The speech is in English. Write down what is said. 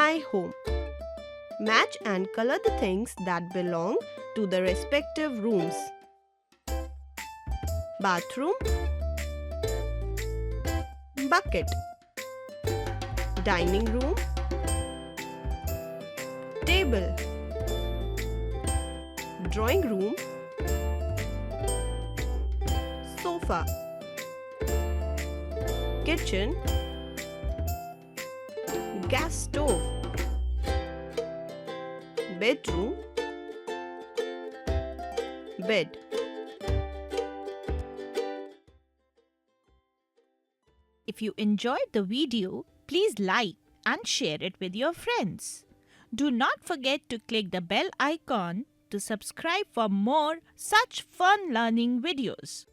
My home. Match and color the things that belong to the respective rooms. Bathroom, bucket. Dining room, table. Drawing room, sofa. Kitchen, gas stove. Bedroom, bed. If you enjoyed the video, please like and share it with your friends. Do not forget to click the bell icon to subscribe for more such fun learning videos.